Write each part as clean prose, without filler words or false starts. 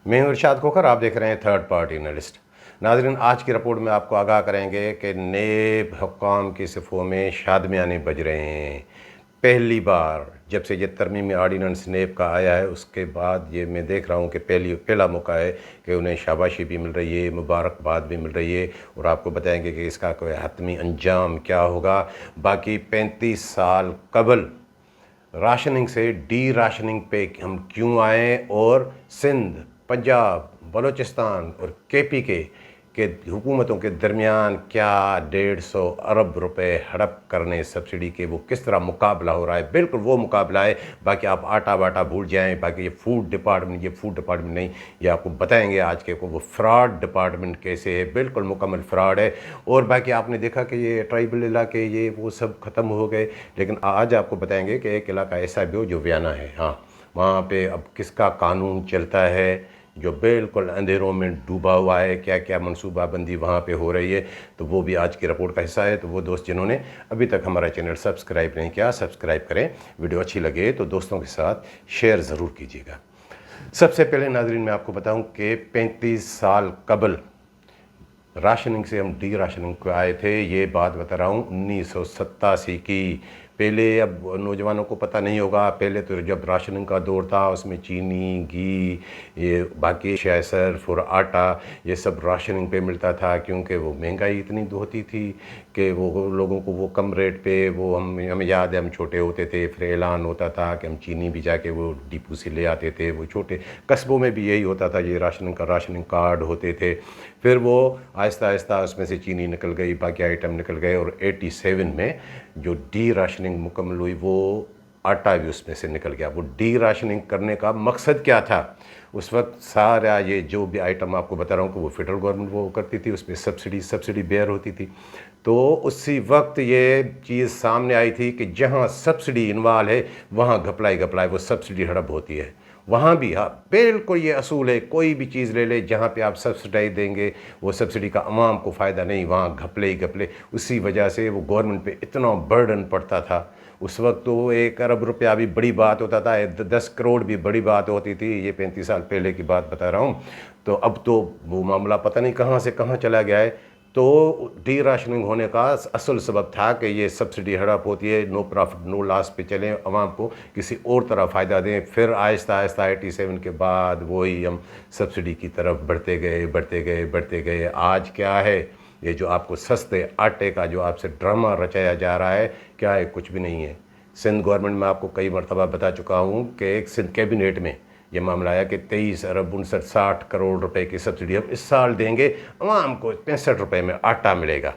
मैं हूं इरशाद खोखर, आप देख रहे हैं थर्ड पार्टी एनालिस्ट। नाज़रीन, आज की रिपोर्ट में आपको आगाह करेंगे कि नेब हुक्काम की सिफ़ों में शादमियाने बज रहे हैं। पहली बार जब से ये तरमीमी आर्डीनेंस नेब का आया है, उसके बाद ये मैं देख रहा हूँ कि पहला मौका है कि उन्हें शाबाशी भी मिल रही है, मुबारकबाद भी मिल रही है, और आपको बताएंगे कि इसका कोई हतमी अंजाम क्या होगा। बाकी 35 साल कबल राशनिंग से डी राशनिंग पे हम क्यों आए, और सिंध, पंजाब, बलूचिस्तान और केपी के हुकूमतों के दरमियान क्या 150 अरब रुपए हड़प करने सब्सिडी के, वो किस तरह मुकाबला हो रहा है। बिल्कुल वो मुकाबला है। बाकी आप आटा वाटा भूल जाएं। बाकी ये फूड डिपार्टमेंट नहीं, ये आपको बताएंगे आज के को वो फ्रॉड डिपार्टमेंट कैसे है। बिल्कुल मुकम्मल फ्रॉड है। और बाकी आपने देखा कि ये ट्राइबल इलाके ये वो सब ख़त्म हो गए, लेकिन आज आपको बताएंगे कि एक इलाका ऐसा भी हो जो वियाना है, हाँ, वहाँ पे अब किसका कानून चलता है जो बिल्कुल अंधेरों में डूबा हुआ है, क्या क्या मनसूबाबंदी वहाँ पे हो रही है, तो वो भी आज की रिपोर्ट का हिस्सा है। तो वो दोस्त जिन्होंने अभी तक हमारा चैनल सब्सक्राइब नहीं किया, सब्सक्राइब करें। वीडियो अच्छी लगे तो दोस्तों के साथ शेयर ज़रूर कीजिएगा। सबसे पहले नाज़रीन मैं आपको बताऊं कि 35 साल कबल राशनिंग से हम डी राशनिंग को आए थे। ये बात बता रहा हूँ 1987 की। पहले, अब नौजवानों को पता नहीं होगा, पहले तो जब राशनिंग का दौर था उसमें चीनी, घी, ये बाकी अशिया, सर्फ और आटा, ये सब राशनिंग पे मिलता था, क्योंकि वो महंगाई इतनी होती थी कि वो लोगों को वो कम रेट पे वो हमें याद है, हम छोटे होते थे, फिर ऐलान होता था कि हम चीनी भी जाके वो डिपो से ले आते थे। वो छोटे कस्बों में भी यही होता था, ये राशनिंग कार्ड होते थे। फिर वो आहिस्ता आहिस्ता उसमें से चीनी निकल गई, बाकी आइटम निकल गए, और 87 में जो डी राशनिंग मुकम्मल हुई वो आटा भी उसमें से निकल गया। वो डी राशनिंग करने का मकसद क्या था? उस वक्त सारा ये जो भी आइटम आपको बता रहा हूँ कि वो फेडरल गवर्नमेंट वो करती थी, उसमें सब्सिडी बेयर होती थी। तो उसी वक्त ये चीज़ सामने आई थी कि जहाँ सब्सिडी इन्वॉल्व है वहाँ घपलाई वो सब्सिडी हड़प होती है। वहाँ भी, हाँ, बिल्कुल ये असूल है, कोई भी चीज़ ले ले जहाँ पे आप सब्सिडाइज देंगे वो सब्सिडी का अवाम को फ़ायदा नहीं, वहाँ घपले। उसी वजह से वो गवर्नमेंट पे इतना बर्डन पड़ता था। उस वक्त तो 1 अरब रुपया भी बड़ी बात होता था, 10 करोड़ भी बड़ी बात होती थी। ये 35 साल पहले की बात बता रहा हूँ। तो अब तो वो मामला पता नहीं कहाँ से कहाँ चला गया है। तो डी राशनिंग होने का असल सबब था कि ये सब्सिडी हड़प होती है, नो प्रॉफिट नो लॉस पे चलें, अवाम को किसी और तरह फ़ायदा दें। फिर आहिस्ता आहिस्ता 87 के बाद वही हम सब्सिडी की तरफ बढ़ते गए। आज क्या है, ये जो आपको सस्ते आटे का जो आपसे ड्रामा रचाया जा रहा है, क्या है? कुछ भी नहीं है। सिंध गवर्नमेंट में आपको कई मरतबा बता चुका हूँ कि एक सिंध कैबिनेट में ये मामला आया कि 23 अरब 60 करोड़ रुपए की सब्सिडी हम इस साल देंगे, अवाम को 65 रुपए में आटा मिलेगा।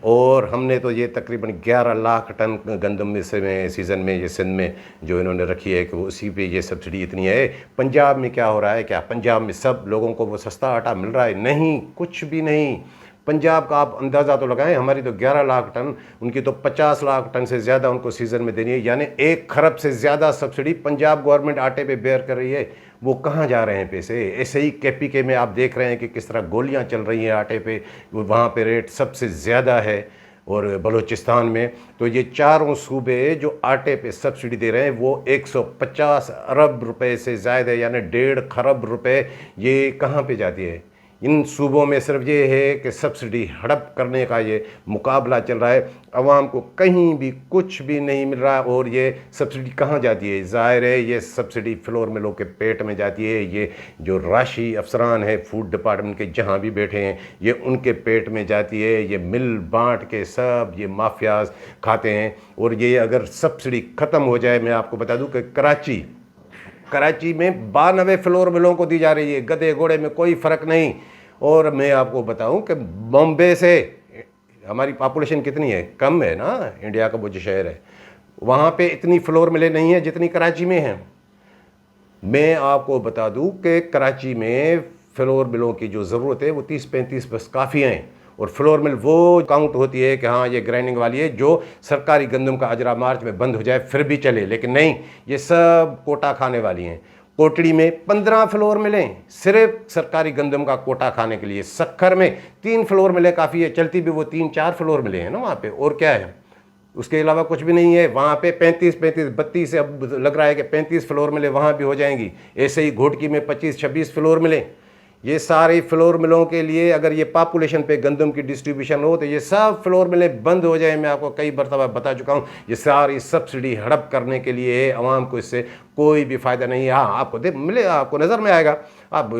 और हमने तो ये तकरीबन 11 लाख टन गंदम में सीज़न में ये सिंध में जो इन्होंने रखी है कि उसी पे ये सब्सिडी इतनी है। पंजाब में क्या हो रहा है? क्या पंजाब में सब लोगों को वो सस्ता आटा मिल रहा है? नहीं, कुछ भी नहीं। पंजाब का आप अंदाज़ा तो लगाएं, हमारी तो 11 लाख टन, उनकी तो 50 लाख टन से ज़्यादा उनको सीज़न में देनी है, यानी 1 खरब से ज़्यादा सब्सिडी पंजाब गवर्नमेंट आटे पे बेयर कर रही है। वो कहाँ जा रहे हैं पैसे? ऐसे ही केपीके में आप देख रहे हैं कि किस तरह गोलियाँ चल रही हैं आटे पे, वहाँ पे रेट सबसे ज़्यादा है। और बलूचिस्तान में तो ये चारों सूबे जो आटे पे सब्सिडी दे रहे हैं वो 150 अरब रुपए से ज़्यादा है, यानी 1.5 खरब रुपए ये कहाँ पे जाती है? इन सूबों में सिर्फ ये है कि सब्सिडी हड़प करने का ये मुकाबला चल रहा है। अवाम को कहीं भी कुछ भी नहीं मिल रहा। और ये सब्सिडी कहाँ जाती है? ज़ाहिर है ये सब्सिडी फ्लोर मिलों के पेट में जाती है। ये जो राशि अफसरान है फूड डिपार्टमेंट के जहाँ भी बैठे हैं, ये उनके पेट में जाती है। ये मिल बांट के सब ये माफियाज खाते हैं। और ये अगर सब्सिडी ख़त्म हो जाए, मैं आपको बता दूँ कि कराची में 92 फ्लोर मिलों को दी जा रही है, गधे घोड़े में कोई फ़र्क नहीं। और मैं आपको बताऊं कि बॉम्बे से, हमारी पॉपुलेशन कितनी है? कम है ना, इंडिया का वो जो शहर है, वहाँ पे इतनी फ्लोर मिले नहीं है जितनी कराची में है। मैं आपको बता दूं कि कराची में फ्लोर मिलों की जो ज़रूरत है वो 30-35 बस काफ़ी हैं। और फ्लोर मिल वो काउंट होती है कि हाँ ये ग्राइंडिंग वाली है, जो सरकारी गंदम का अजरा मार्च में बंद हो जाए फिर भी चले, लेकिन नहीं, ये सब कोटा खाने वाली हैं। कोटड़ी में 15 फ्लोर मिलें सिर्फ सरकारी गंदम का कोटा खाने के लिए। सक्खर में 3 फ्लोर मिले काफ़ी है, चलती भी वो 3-4 फ्लोर मिले हैं ना वहाँ पे। और क्या है? उसके अलावा कुछ भी नहीं है। वहाँ पे 32 से अब लग रहा है कि 35 फ्लोर मिले, वहाँ भी हो जाएंगी। ऐसे ही घोटकी में 25-26 फ्लोर मिले। ये सारे फ्लोर मिलों के लिए अगर ये पॉपुलेशन पे गंदम की डिस्ट्रीब्यूशन हो तो ये सब फ्लोर मिलें बंद हो जाए। मैं आपको कई मरतबा बता चुका हूँ, ये सारी सब्सिडी हड़प करने के लिए है। आवाम को इससे कोई भी फ़ायदा नहीं है। हाँ, आपको मिले, आपको नज़र में आएगा। आप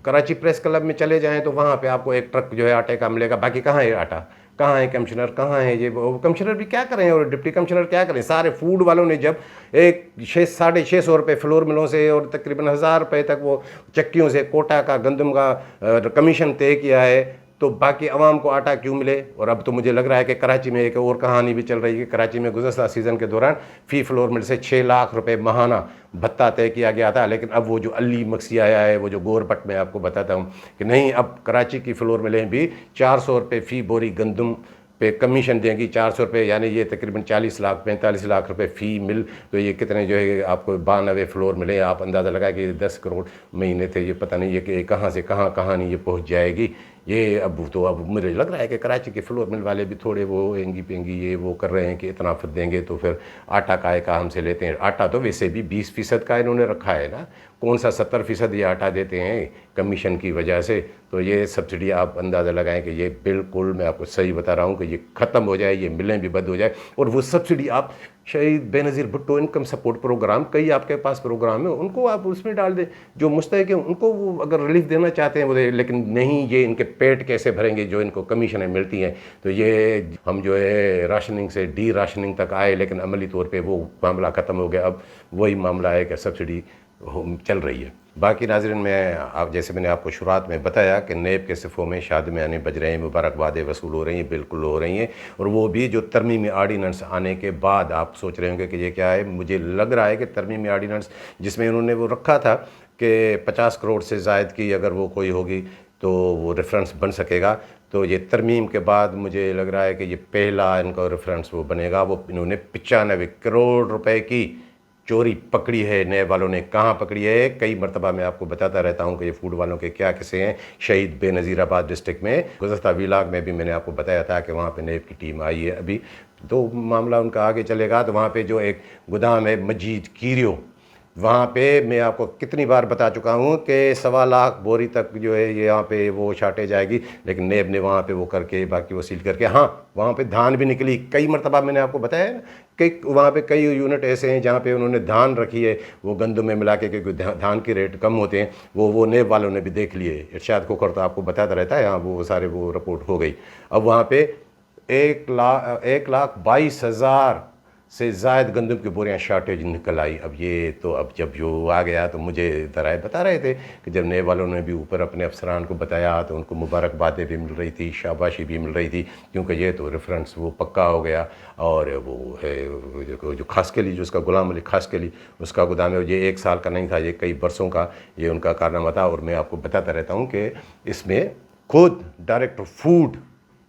कराची प्रेस क्लब में चले जाएँ तो वहाँ पर आपको एक ट्रक जो है आटे का मिलेगा। बाकी कहाँ है आटा, कहाँ है कमिश्नर, कहाँ है ये वो कमिश्नर भी क्या करें और डिप्टी कमिश्नर क्या करें। सारे फूड वालों ने जब एक 600-650 रुपये फ्लोर मिलों से और तकरीबन 1000 रुपये तक वो चक्कियों से कोटा का गंदम का कमीशन तय किया है, तो बाकी आवाम को आटा क्यों मिले। और अब तो मुझे लग रहा है कि कराची में एक और कहानी भी चल रही है कि कराची में गुज़श्ता सीज़न के दौरान फ़ी फ्लोर मिल से 6 लाख रुपए माहाना भत्ता तय किया गया था। लेकिन अब वो जो अली मक्सी आया है, वो जो गोरपट में आपको बताता हूँ कि नहीं, अब कराची की फ्लोर मिलें भी 400 रुपये फ़ी बोरी गंदम पे कमीशन देंगी। 400 रुपये यानी ये तकरीबन 40 लाख 45 लाख रुपए फ़ी मिल। तो ये कितने जो है आपको 92 फ्लोर मिले। आप अंदाज़ा लगाए कि 10 करोड़ महीने थे। ये पता नहीं है कि कहाँ से कहाँ कहानी ये पहुँच जाएगी। ये अब मुझे लग रहा है कि कराची के फ्लोर मिल वाले भी थोड़े वो एंगी पेंगी ये वो कर रहे हैं कि इतना फिर देंगे तो फिर आटा काय का हमसे लेते हैं। आटा तो वैसे भी 20% का इन्होंने रखा है ना, कौन सा 70% ये आटा देते हैं कमीशन की वजह से। तो ये सब्सिडी आप अंदाज़ा लगाएं कि ये बिल्कुल, मैं आपको सही बता रहा हूँ कि ये ख़त्म हो जाए, ये मिलें भी बंद हो जाए। और वो सब्सिडी आप शहीद Benazir Bhutto income support programme, कई आपके पास प्रोग्राम है, उनको आप उसमें डाल दें। जो मुस्तहिक हैं उनको वो अगर रिलीफ देना चाहते हैं वो दे, लेकिन नहीं, ये इनके पेट कैसे भरेंगे जो इनको कमीशनें मिलती हैं। तो ये हम जो है राशनिंग से डी राशनिंग तक आए, लेकिन अमली तौर पे वो मामला ख़त्म हो गया। अब वही मामला है कि सब्सिडी चल रही है। बाकी नाज़रीन, मैं आप जैसे मैंने आपको शुरुआत में बताया कि नेब के सिफ़ों में शादमियाने बज रहे हैं, मुबारकबादें वसूल हो रही हैं, बिल्कुल हो रही हैं। और वो भी जो तरमीमी आर्डीनेंस आने के बाद आप सोच रहे होंगे कि ये क्या है। मुझे लग रहा है कि तरमीमी आर्डीनेंस जिसमें उन्होंने वो रखा था कि 50 करोड़ से ज़ायद की अगर वो कोई होगी तो वो रेफरेंस बन सकेगा, तो ये तरमीम के बाद मुझे लग रहा है कि ये पहला इनका रेफरेंस वो बनेगा। वो इन्होंने 95 करोड़ रुपए की चोरी पकड़ी है। नए वालों ने कहाँ पकड़ी है, कई मरतबा मैं आपको बताता रहता हूँ कि ये फूड वालों के क्या किस्से हैं। शहीद बेनज़ीराबाद डिस्ट्रिक्ट में गुज़श्ता व्लॉग में भी मैंने आपको बताया था कि वहाँ पे नेब की टीम आई है। अभी तो मामला उनका आगे चलेगा। तो वहाँ पे जो एक गोदाम है मजीद कीरियो, वहाँ पे मैं आपको कितनी बार बता चुका हूँ कि 1.25 लाख बोरी तक जो है ये यहाँ पे वो छाटे जाएगी। लेकिन नेब ने वहाँ पे वो करके बाकी वो सील करके, हाँ वहाँ पे धान भी निकली। कई मरतबा मैंने आपको बताया है कि वहाँ पे कई यूनिट ऐसे हैं जहाँ पे उन्होंने धान रखी है, वो गंदम में मिला के, क्योंकि धान के रेट कम होते हैं। वो नेब वालों ने भी देख लिए। इरशाद खोखर तो आपको बताता रहता है, यहाँ वो सारे वो रिपोर्ट हो गई। अब वहाँ पे 1,22,000 से ज़ायद गंदम की बोरियाँ शार्टेज निकल आई। अब ये तो अब जब जो आ गया तो मुझे दराए बता रहे थे कि जब नए वालों ने भी ऊपर अपने अफसरान को बताया तो उनको मुबारकबादें भी मिल रही थी, शाबाशी भी मिल रही थी, क्योंकि ये तो रेफरेंस वो पक्का हो गया। और वो है जो खास के लिए, जो उसका गुलाम अली खास के लिए उसका गोदाम है, ये 1 साल का नहीं था, ये कई बरसों का ये उनका कारनामा था। और मैं आपको बताता रहता हूँ कि इसमें खुद डायरेक्टर फूड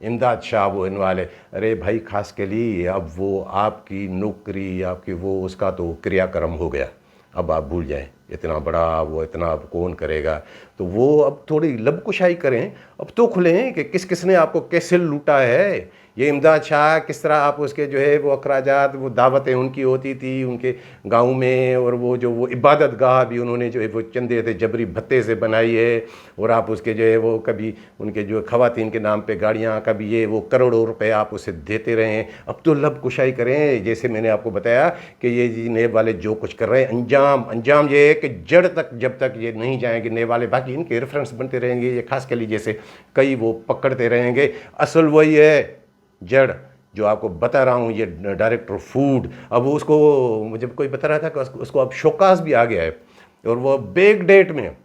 इमदाद शाह वो इन वाले, अरे भाई खास के लिए अब वो आपकी नौकरी, आपकी वो उसका तो क्रियाक्रम हो गया। अब आप भूल जाएं, इतना बड़ा वो इतना अब कौन करेगा। तो वो अब थोड़ी लबकुशाई करें, अब तो खुलें कि किस किस ने आपको कैसे लूटा है। ये इमदाद शाह किस तरह आप उसके जो है वो अखराजात, वो दावतें उनकी होती थी उनके गांव में, और वो जो वो इबादत गाह भी उन्होंने जो है वो चंदे थे जबरी भत्ते से बनाई है। और आप उसके जो है वो कभी उनके जो ख़वातीन के नाम पे गाड़ियाँ, कभी ये वो करोड़ों रुपए आप उसे देते रहे हैं। अब तो लब कुशाई करें। जैसे मैंने आपको बताया कि ये जी नेब वाले जो कुछ कर रहे हैं, अंजाम ये है कि जड़ तक जब तक ये नहीं जाएंगे नेब वाले, बाकी इनके रेफरेंस बनते रहेंगे। ये खास के लिए जैसे कई वो पकड़ते रहेंगे। असल वही है जड़ जो आपको बता रहा हूँ, ये डायरेक्टर फूड। अब उसको मुझे कोई बता रहा था कि उसको अब शोकास भी आ गया है, और वो बेग डेट में,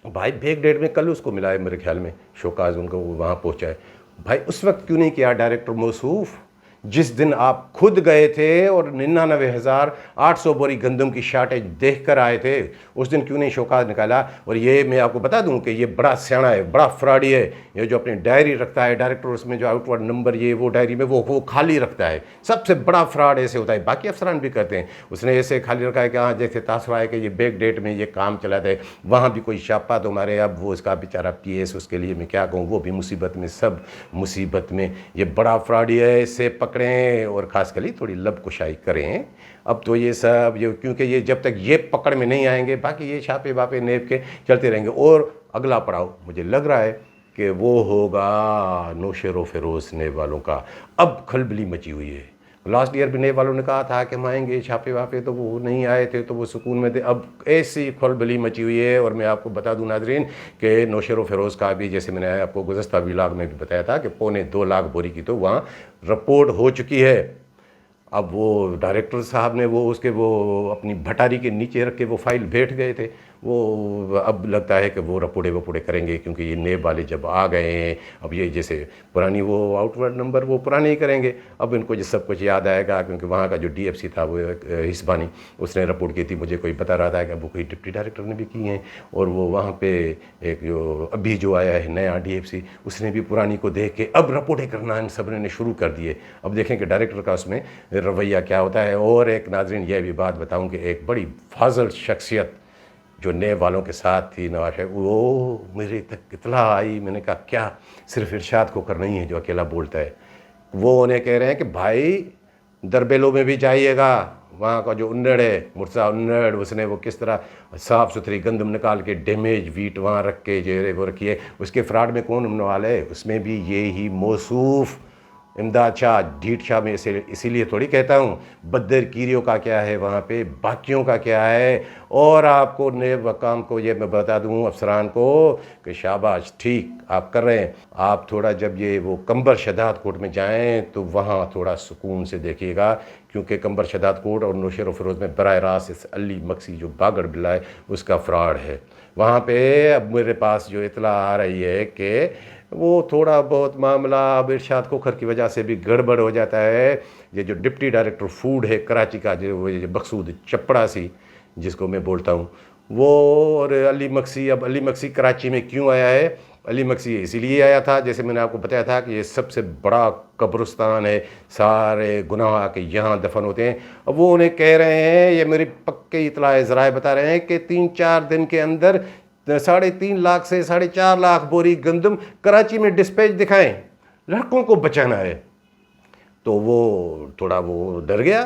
भाई बेग डेट में कल उसको मिला है मेरे ख्याल में शोकास, उनको वहाँ पहुँचा है। भाई उस वक्त क्यों नहीं किया डायरेक्टर मौसूफ, जिस दिन आप खुद गए थे और 99,800 बोरी गंदम की शार्टेज देख कर आए थे, उस दिन क्यों नहीं शौकात निकाला। और ये मैं आपको बता दूं कि ये बड़ा सियाना है, बड़ा फ्रॉडी है। ये जो अपनी डायरी रखता है डायरेक्टर, उसमें जो आउटवर्ड नंबर ये वो डायरी में वो खाली रखता है, सबसे बड़ा फ्रॉड ऐसे होता है। बाकी अफसरान भी करते हैं, उसने ऐसे खाली रखा है कि हाँ जैसे तासरा है कि ये बैक डेट में ये काम चलाते हैं, वहाँ भी कोई छापा तो मारे। अब वो उसका बेचारा PS, उसके लिए मैं क्या कहूँ, वो भी मुसीबत में, सब मुसीबत में। ये बड़ा फ्रॉडी है, इससे पकड़ें और खास करी थोड़ी लब कुशाई करें। अब तो ये सब ये क्योंकि ये जब तक ये पकड़ में नहीं आएंगे बाकी ये छापे वापे नेब के चलते रहेंगे। और अगला पड़ाव मुझे लग रहा है कि वो होगा नौशेर फिरोज़ नेब वालों का। अब खलबली मची हुई है। लास्ट ईयर भी नेब वालों ने कहा था कि हम आएंगे छापे वापे, तो वो नहीं आए थे, तो वो सुकून में थे। अब ऐसी खलबली मची हुई है। और मैं आपको बता दूं नाजरीन कि नौशेर फिरोज़ का भी, जैसे मैंने आपको गुज़श्ता व्लॉग में भी बताया था कि 2.25 लाख बोरी की तो वहाँ रिपोर्ट हो चुकी है। अब वो डायरेक्टर साहब ने वो अपनी भटारी के नीचे रख के वो फाइल बैठ गए थे। वो अब लगता है कि वो रपोड़े करेंगे, क्योंकि ये नेब वाले जब आ गए हैं, अब ये जैसे पुरानी वो आउटवर्ड नंबर वो पुराने ही करेंगे। अब इनको ये सब कुछ याद आएगा, क्योंकि वहाँ का जो DFC था वो हिस्बानी, उसने रिपोर्ट की थी, मुझे कोई बता रहा था कि वो कोई डिप्टी डायरेक्टर ने भी की हैं। और वो वहाँ पे एक जो अभी जो आया है नया DFC, उसने भी पुरानी को देख के अब रिपोर्टें करना इन सब ने शुरू कर दिए। अब देखें कि डायरेक्टर का उसमें रवैया क्या होता है। और एक नाजरीन यह भी बात बताऊं कि एक बड़ी फाजल शख्सियत जो नेब वालों के साथ थी, नवाज शरीफ, वो मेरे तक इत्तला आई। मैंने कहा क्या सिर्फ इरशाद खोखर नहीं है जो अकेला बोलता है। वो उन्हें कह रहे हैं कि भाई दरबेलों में भी जाइएगा, वहाँ का जो उन्नड़ है मुर्सा उन्नड़, उसने वो किस तरह साफ़ सुथरी गंदम निकाल के डैमेज वीट वहाँ रख के जो वो रखी है। उसके फ्रॉड में कौन उम्र वाला है, उसमें भी ये ही मौसूफ़ इमदाद शाह ढीठ शाह में इसीलिए थोड़ी कहता हूँ। बद्दर कीरियों का क्या है वहाँ पे, बाकियों का क्या है। और आपको नेब वकाम को ये मैं बता दूँ, अफसरान को, कि शाबाश ठीक आप कर रहे हैं। आप थोड़ा जब ये वो कंबर शदात कोर्ट में जाएं तो वहाँ थोड़ा सुकून से देखिएगा, क्योंकि कंबर शदात कोर्ट और नौशेर फिरोज़ में बराह रास्त इस अली मक्सी जो बागड़ बिल्ला है उसका फ्रॉड है। वहाँ पे अब मेरे पास जो इतला आ रही है कि वो थोड़ा बहुत मामला अब इरशाद खोखर की वजह से भी गड़बड़ हो जाता है। ये जो डिप्टी डायरेक्टर फूड है कराची का, जो बखसूद चपड़ासी जिसको मैं बोलता हूँ, वो और अली मक्सी, अब अली मक्सी कराची में क्यों आया है? अली मक्सी इसीलिए आया था, जैसे मैंने आपको बताया था कि ये सबसे बड़ा कब्रिस्तान है, सारे गुनाह आके यहाँ दफन होते हैं। अब वो उन्हें कह रहे हैं, ये मेरी पक्के इतला ज़राए बता रहे हैं कि 3-4 दिन के अंदर 3.5 लाख से 4.5 लाख बोरी गंदम कराची में डिस्पैच दिखाएं, लड़कों को बचाना है। तो वो थोड़ा वो डर गया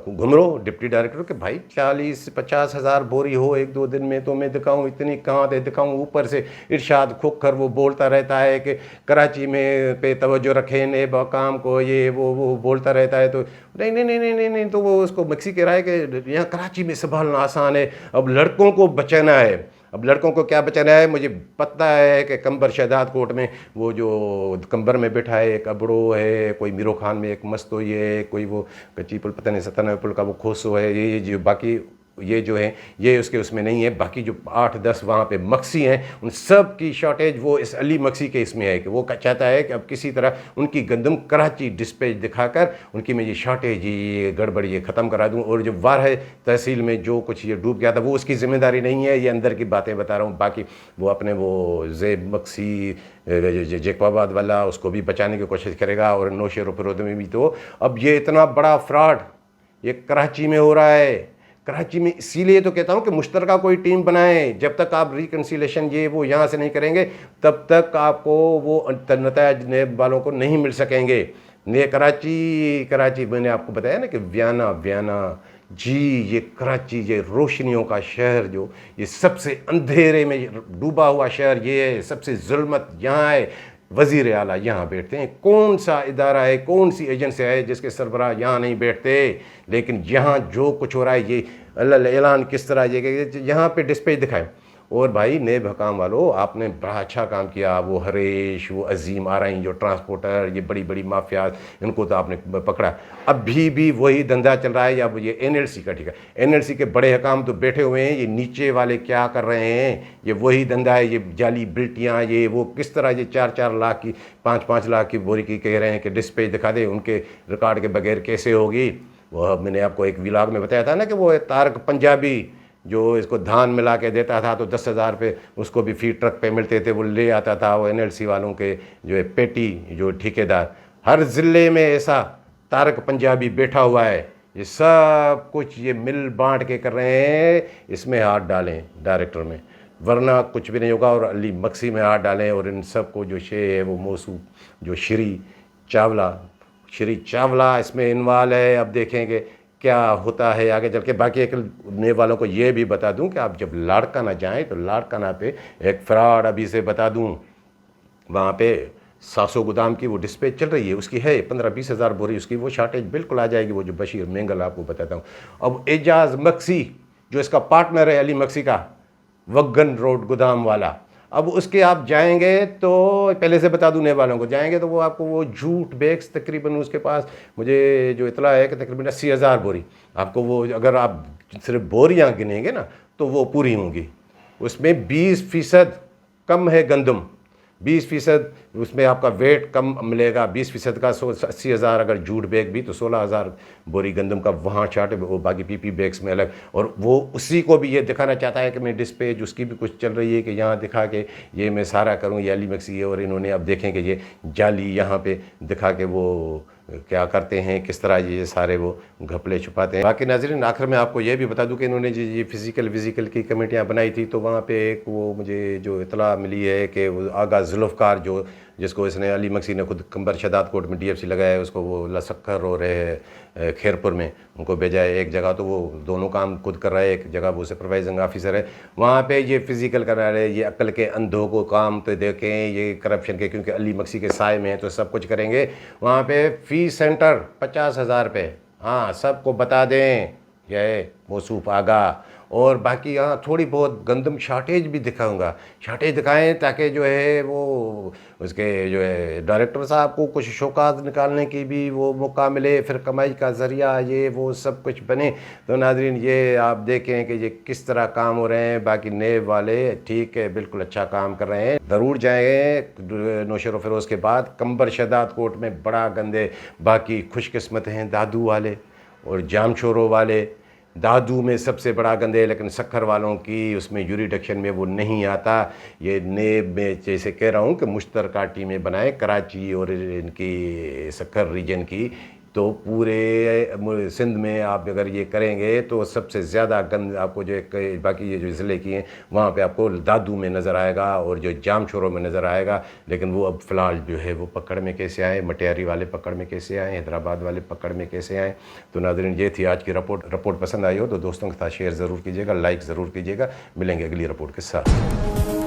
घुमरो डिप्टी डायरेक्टर के, भाई 40-50 हज़ार बोरी हो 1-2 दिन में तो मैं दिखाऊं, इतनी कहाँ से दिखाऊं। ऊपर से इरशाद खोखर वो बोलता रहता है कि कराची में पे तवज्जो रखें नेब काम को, ये वो बोलता रहता है। तो नहीं, तो वो उसको मक्सी कह रहा है कि यहाँ कराची में संभालना आसान है, अब लड़कों को बचाना है। अब लड़कों को क्या बचाना है? मुझे पता है कि कंबर शहदाद कोर्ट में वो जो कंबर में बैठा है एक अबड़ो है, कोई मीरो खान में एक मस्तोई है, कोई वो कच्ची पुल पता नहीं 97 पुल का वो खोसो है, ये जो बाकी ये जो है ये उसके उसमें नहीं है। बाकी जो 8-10 वहाँ पे मक्सी हैं उन सब की शॉर्टेज वो इस अली मक्सी के इसमें है कि वो चाहता है कि अब किसी तरह उनकी गंदम कराची डिस्पैच दिखाकर उनकी मैं ये शॉर्टेज ये गड़बड़ ये ख़त्म करा दूँ। और जो वारह तहसील में जो कुछ ये डूब गया था वो उसकी ज़िम्मेदारी नहीं है, ये अंदर की बातें बता रहा हूँ। बाकी वो अपने वो ज़ेब मक्सी जैकबाबाद वाला उसको भी बचाने की कोशिश करेगा। और नौशेर फिरोज़ में भी तो अब ये इतना बड़ा फ्रॉड ये कराची में हो रहा है। कराची में इसीलिए तो कहता हूँ कि मुश्तरका कोई टीम बनाएं। जब तक आप रिकन्सिलेशन ये वो यहाँ से नहीं करेंगे तब तक आपको वो नतायज नेब वालों को नहीं मिल सकेंगे। ने कराची मैंने आपको बताया ना कि वियना जी, ये कराची ये रोशनियों का शहर, जो ये सबसे अंधेरे में डूबा हुआ शहर ये है, सबसे जुल्मत यहाँ है। वज़ीर आला यहाँ बैठते हैं, कौन सा इदारा है, कौन सी एजेंसी है जिसके सरबराह यहाँ नहीं बैठते? लेकिन यहाँ जो कुछ हो रहा है ये ऐलान किस तरह ये यहाँ पे डिस्पैच दिखाएं। और भाई नेब हकाम वालों, आपने बड़ा अच्छा काम किया। वो हरेश, वो अजीम आ रही जो ट्रांसपोर्टर, ये बड़ी बड़ी माफिया, इनको तो आपने पकड़ा। अभी भी वही धंधा चल रहा है। या ये NLC का, ठीक है, NLC के बड़े हकाम तो बैठे हुए हैं, ये नीचे वाले क्या कर रहे हैं? ये वही धंधा है, ये जाली बिल्टियाँ, ये वो किस तरह ये 4-4 लाख की 5-5 लाख की बोरी की कह रहे हैं कि डिस्पैच दिखा दे, उनके रिकॉर्ड के बगैर कैसे होगी? वह मैंने आपको एक व्लॉग में बताया था ना कि वो तारक पंजाबी जो इसको धान मिला के देता था तो 10,000 पे उसको भी फी ट्रक पे मिलते थे, वो ले आता था वो NLC वालों के जो है पेटी जो ठेकेदार। हर ज़िले में ऐसा तारक पंजाबी बैठा हुआ है। ये सब कुछ ये मिल बांट के कर रहे हैं। इसमें हाथ डालें डायरेक्टर में, वरना कुछ भी नहीं होगा। और अली मक्सी में हाथ डालें और इन सब को जो शे है वो मौसू जो श्री चावला श्री चावला इसमें इन्वॉल्व है। अब देखेंगे क्या होता है आगे चल के। बाकी एक नए वालों को ये भी बता दूं कि आप जब लाड़काना जाएं तो लाड़काना पे एक फ्रॉड अभी से बता दूं, वहाँ पे 700 गोदाम की वो डिस्पैच चल रही है, उसकी है 15-20 हज़ार बोरी, उसकी वो शार्टेज बिल्कुल आ जाएगी। वो जो बशीर मेंगल आपको बताता हूँ। अब एजाज मक्सी जो इसका पार्टनर है अली मक्सी का, वग्गन रोड गोदाम वाला, अब उसके आप जाएंगे तो पहले से बता दूं नए वालों को, जाएंगे तो वो आपको वो झूठ बैग्स तकरीबन उसके पास मुझे जो इतला है कि तकरीबन 80,000 बोरी आपको वो, अगर आप सिर्फ बोरियां गिनेंगे ना तो वो पूरी होंगी। उसमें 20% कम है गंदम, 20% उसमें आपका वेट कम मिलेगा। 20% का 80,000 अगर जूट बैग भी तो 16,000 बोरी गंदम का वहाँ चार्ट, वो बाकी पीपी बैग्स में अलग। और वो उसी को भी ये दिखाना चाहता है कि मैं डिस्पैच उसकी भी कुछ चल रही है कि यहाँ दिखा के ये मैं सारा करूँ, ये अली मक्सी है। और इन्होंने अब देखें कि ये जाली यहाँ पे दिखा के वो क्या करते हैं, किस तरह ये सारे वो घपले छुपाते हैं। बाकी नाज़रीन आखिर में आपको ये भी बता दूं कि इन्होंने जो ये फिज़िकल की कमेटियां बनाई थी तो वहाँ पे एक वो मुझे जो इतला मिली है कि वो आगा जुल्फ़कार जो जिसको इसने अली मक्सी ने खुद कंबर शदात कोर्ट में DFC लगाया है, उसको वो लसक्कर और खैरपुर में उनको भेजा है एक जगह, तो वो दोनों काम खुद कर रहा है। एक जगह वो सुपरवाइजिंग ऑफिसर है, वहाँ पे ये फिज़िकल करा रहे हैं। ये अक्ल के अंधों को काम तो देखें, ये करप्शन के, क्योंकि अली मक्सी के साए में है तो सब कुछ करेंगे। वहाँ पे फ़ीस सेंटर 50,000 रुपये, हाँ सबको बता दें, यह मौसूफ आगा। और बाकी यहाँ थोड़ी बहुत गंदम शार्टेज भी दिखाऊंगा, शार्टेज दिखाएं ताकि जो है वो उसके जो है डायरेक्टर साहब को कुछ शौकात निकालने की भी वो मौका मिले, फिर कमाई का ज़रिया ये वो सब कुछ बने। तो नाज़रीन ये आप देखें कि ये किस तरह काम हो रहे हैं। बाकी नए वाले ठीक है बिल्कुल अच्छा काम कर रहे हैं। ज़रूर जाएँ नौशर व फिरोज़ के बाद कंबर शदात कोर्ट में बड़ा गंदे। बाकी खुशकिस्मत हैं दादू वाले और जाम छोरों वाले। दादू में सबसे बड़ा गंदे, लेकिन सक्खर वालों की उसमें यूरिडक्शन में वो नहीं आता। ये नेब में जैसे कह रहा हूँ कि मुश्तरका टीमें बनाए कराची और इनकी सक्खर रीजन की, तो पूरे सिंध में आप अगर ये करेंगे तो सबसे ज़्यादा गंद आपको जो बाकी ये जो ज़िले की हैं वहाँ पे आपको दादू में नज़र आएगा और जो जाम छोरों में नज़र आएगा। लेकिन वो अब फ़िलहाल जो है वो पकड़ में कैसे आए, मटियारी वाले पकड़ में कैसे आए, हैदराबाद वाले पकड़ में कैसे आए। तो नाज़रीन ये थी आज की रिपोर्ट पसंद आई हो तो दोस्तों के साथ शेयर ज़रूर कीजिएगा, लाइक ज़रूर कीजिएगा। मिलेंगे अगली रिपोर्ट के साथ।